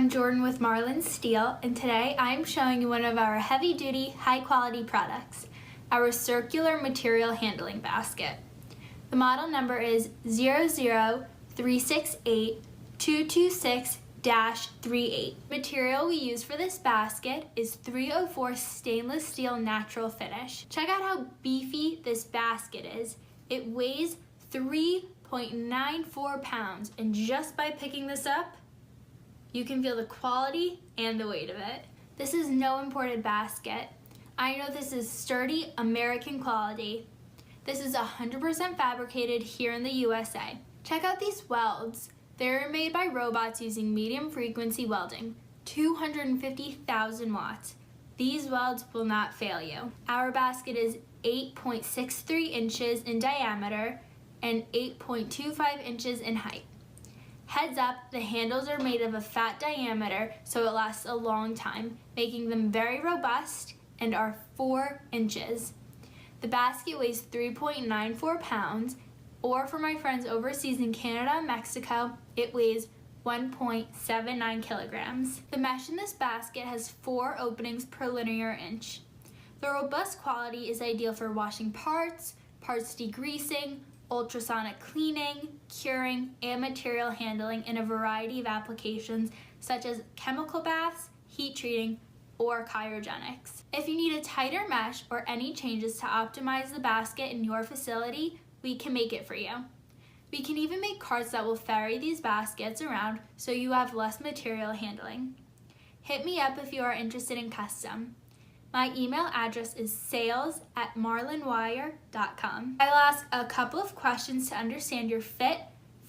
I'm Jordan with Marlin Steel, and today I'm showing you one of our heavy-duty, high-quality products, our circular material handling basket. The model number is 00368-226-38. Material we use for this basket is 304 stainless steel natural finish. Check out how beefy this basket is. It weighs 3.94 pounds, and just by picking this up, you can feel the quality and the weight of it. This is no imported basket. I know this is sturdy American quality. This is 100% fabricated here in the USA. Check out these welds. They're made by robots using medium frequency welding, 250,000 watts. These welds will not fail you. Our basket is 8.63 inches in diameter and 8.25 inches in height. Heads up, the handles are made of a fat diameter, so it lasts a long time, making them very robust and are 4 inches. The basket weighs 3.94 pounds, or for my friends overseas in Canada and Mexico, it weighs 1.79 kilograms. The mesh in this basket has 4 openings per linear inch. The robust quality is ideal for washing parts degreasing, ultrasonic cleaning, curing, and material handling in a variety of applications such as chemical baths, heat treating, or cryogenics. If you need a tighter mesh or any changes to optimize the basket in your facility, we can make it for you. We can even make carts that will ferry these baskets around so you have less material handling. Hit me up if you are interested in custom. My email address is sales@marlinwire.com. I'll ask a couple of questions to understand your fit,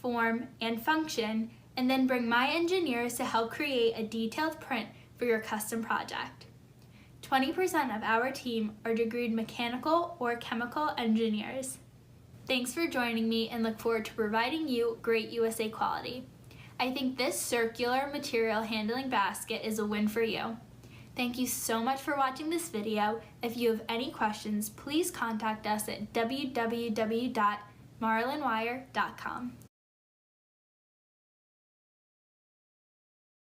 form, and function, and then bring my engineers to help create a detailed print for your custom project. 20% of our team are degreed mechanical or chemical engineers. Thanks for joining me, and look forward to providing you great USA quality. I think this circular material handling basket is a win for you. Thank you so much for watching this video. If you have any questions, please contact us at www.marlinwire.com.